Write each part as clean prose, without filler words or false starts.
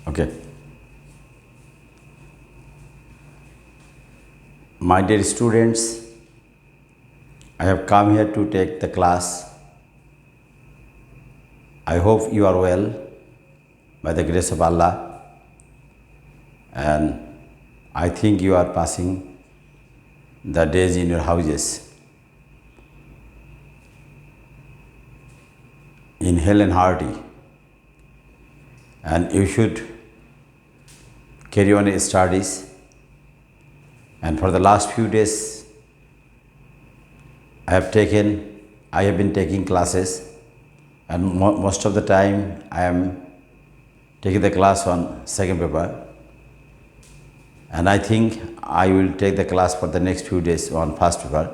Okay. My dear students, I have come here to take the class. I hope you are well by the grace of Allah, and I think you are passing the days in your houses in hale and hearty, and you should carry on your studies. And for the last few days, I have been taking classes, and most of the time I am taking the class on second paper, and I think I will take the class for the next few days on first paper.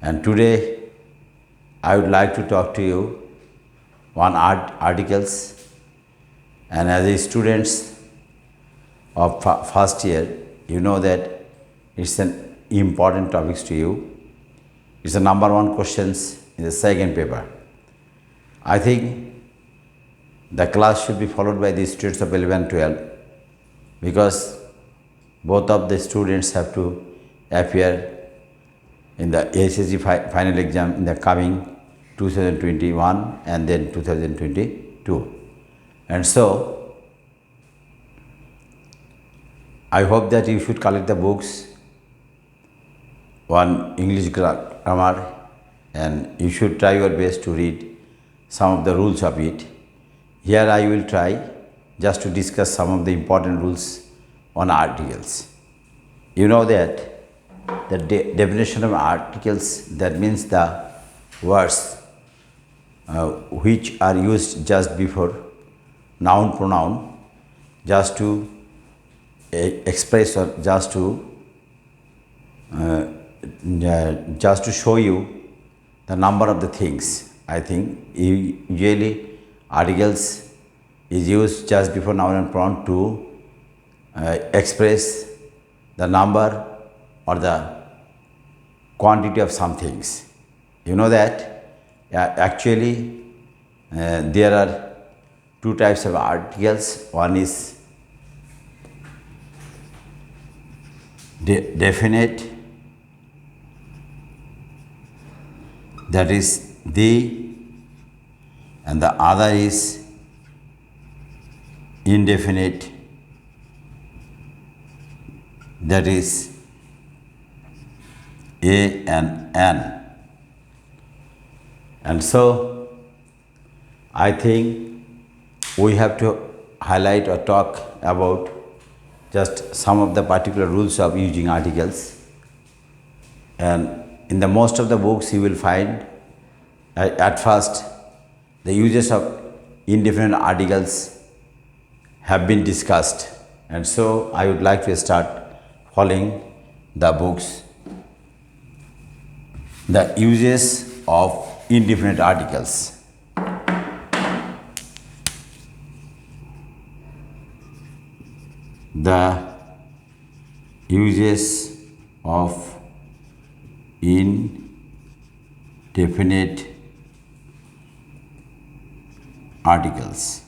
And today I would like to talk to you on articles, and as a students of first year, you know that it's an important topics to you. It's the number one questions in the second paper. I think the class should be followed by the students of 11 and 12, because both of the students have to appear in the SSC final exam in the coming 2021 and then 2022. And so I hope that you should collect the books on English grammar, and you should try your best to read some of the rules of it. Here I will try just to discuss some of the important rules on articles. You know that the definition of articles, that means the words which are used just before noun pronoun, just to express or just to show you the number of the things. I think usually articles is used just before noun and pronoun to express the number or the quantity of some things. You know that actually there are two types of articles. One is definite, that is the, and the other is indefinite, that is a and an. And so I think we have to highlight or talk about just some of the particular rules of using articles. And in the most of the books you will find at first the uses of indefinite articles have been discussed, and so I would like to start following the books, the uses of indefinite articles. The uses of indefinite articles.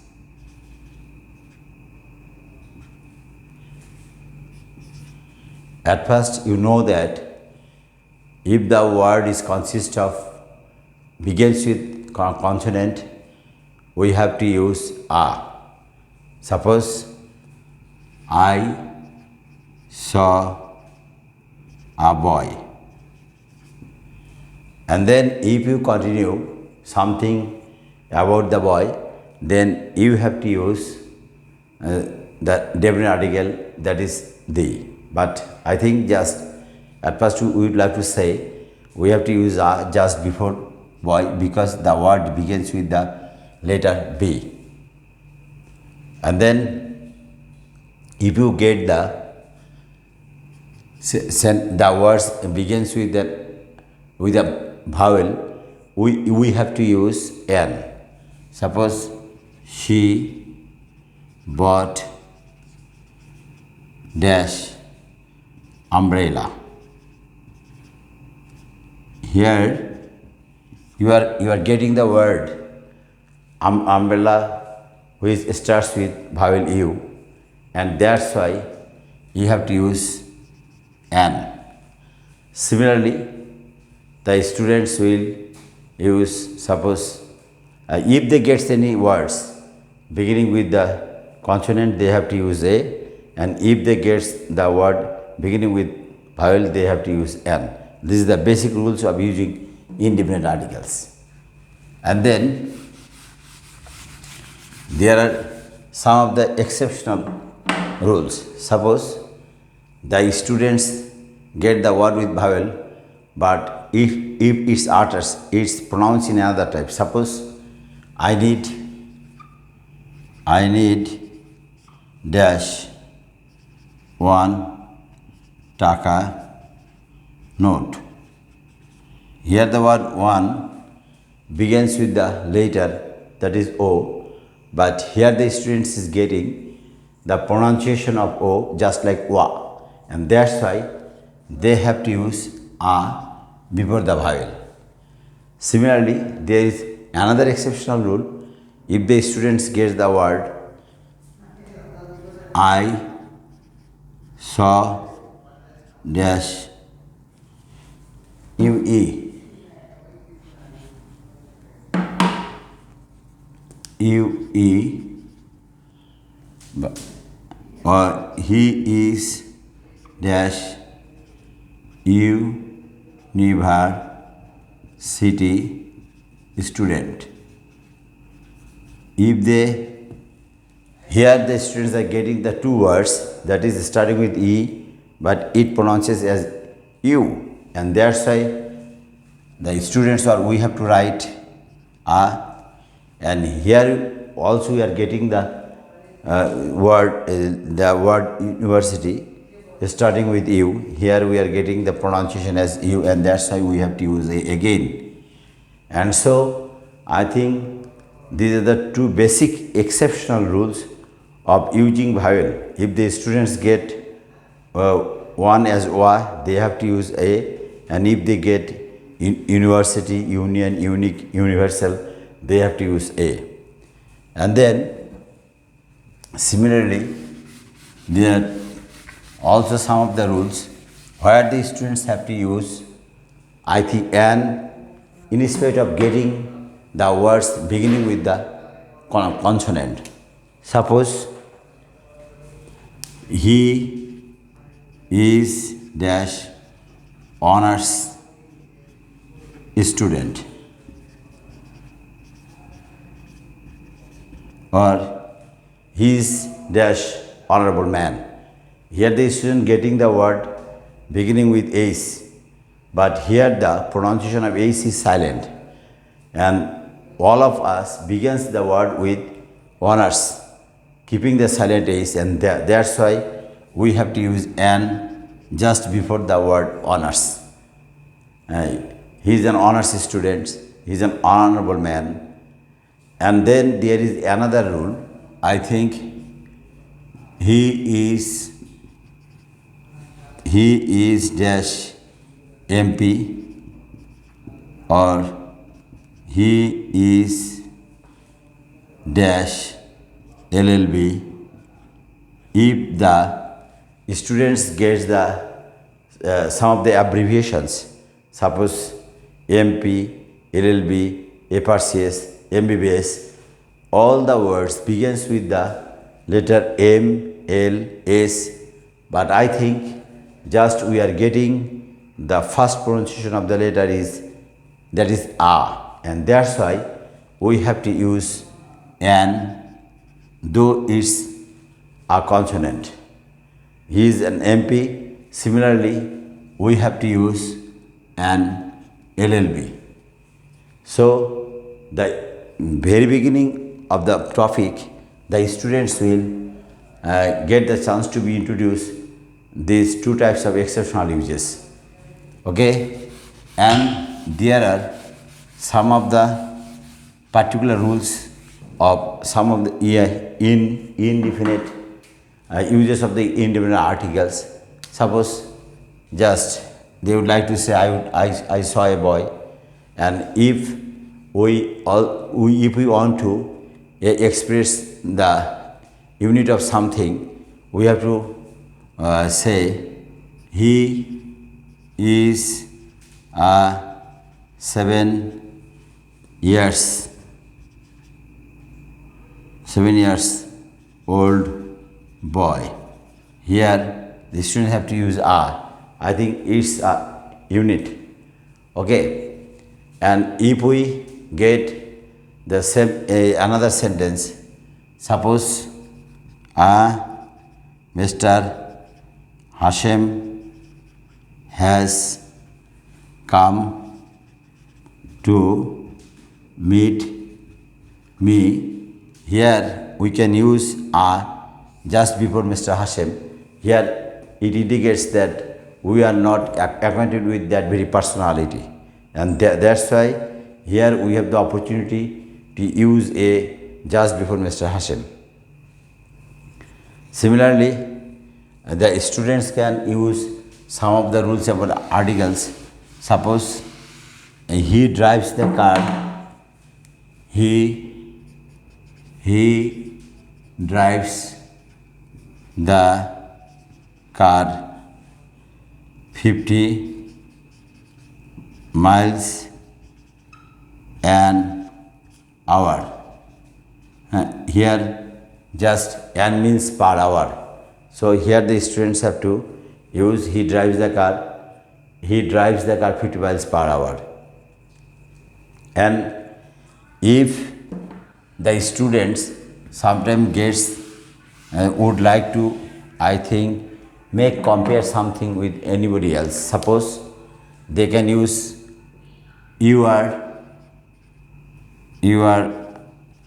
At first, you know that if the word begins with consonant, we have to use a. Suppose I saw a boy. And then if you continue something about the boy, then you have to use the definite article, that is the. But I think just at first we would like to say we have to use a just before boy, because the word begins with the letter B. And then if you get the words begins with a vowel, we have to use N. Suppose she bought dash umbrella. Here you are getting the word umbrella which starts with vowel U, and that's why you have to use an. Similarly, the students will use, suppose if they get any words beginning with the consonant, they have to use a, and if they get the word beginning with vowel, they have to use an. This is the basic rules of using independent articles. And then there are some of the exceptional rules. Suppose the students get the word with vowel, but if it's utters, it's pronounced in another type. Suppose I need dash one taka note. Here the word one begins with the letter that is O, but here the students is getting the pronunciation of O just like wa, and that's why they have to use a before the vowel. Similarly, there is another exceptional rule. If the students get the word I saw dash UE, or he is dash university student. If they here the students are getting the two words that is starting with E, but it pronounces as U, and that's why the students or we have to write A, and here also we are getting the word university starting with U. Here we are getting the pronunciation as U, and that's why we have to use A again. And so I think these are the two basic exceptional rules of using vowel. If the students get one as Y, they have to use A, and if they get university, union, unique, universal, they have to use A. And then similarly, there are also some of the rules where the students have to use, I think, an instead of getting the words beginning with the consonant. Suppose he is dash honors student, or he is dash honorable man. Here the student getting the word beginning with H, but here the pronunciation of H is silent, and all of us begins the word with honors, keeping the silent H, and that's why we have to use an just before the word honors. He is an honors student, he is an honorable man. And then there is another rule, I think he is dash MP, or he is dash LLB. If the students get the some of the abbreviations, suppose MP, LLB, FRCS, MBBS, all the words begins with the letter M, L, S, but I think just we are getting the first pronunciation of the letter is that is A, and that's why we have to use an, though it's a consonant. He is an MP. Similarly, we have to use an LLB. So the very beginning of the topic, the students will get the chance to be introduced these two types of exceptional uses. Okay, and there are some of the particular rules of some of the indefinite uses of the indefinite articles. Suppose just they would like to say I saw a boy, and if we want to express the unit of something, we have to say he is a 7 years 7 years old boy. Here the students have to use a. I think it's a unit. Okay, and if we get the same another sentence, suppose Mr. Hashem has come to meet me. Here we can use a just before Mr. Hashem. Here it indicates that we are not acquainted with that very personality, and that's why here we have the opportunity to use a just before Mr. Hashem. Similarly, the students can use some of the rules about articles. Suppose he drives the car. He drives the car 50 miles an hour. Here just n means per hour. So here the students have to use he drives the car 50 miles per hour. And if the students sometimes would like to, I think, compare something with anybody else. Suppose they can use you are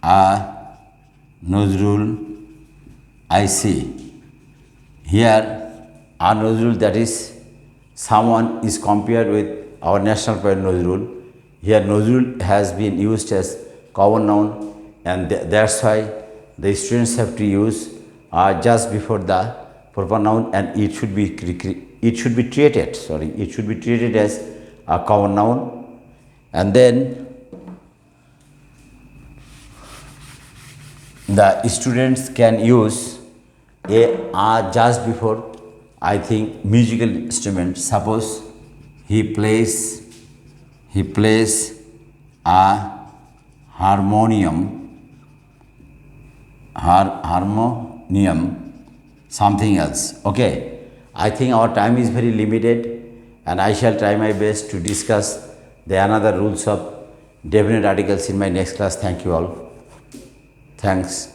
a Nazrul I see. Here a Nazrul, that is someone is compared with our national poet Nazrul. Here Nazrul has been used as common noun, and that's why the students have to use just before the proper noun, and it should be treated as a common noun. And then the students can use a just before, I think, musical instrument. Suppose he plays a harmonium, something else. Okay, I think our time is very limited, and I shall try my best to discuss the another rules of definite articles in my next class. Thank you all. Thanks.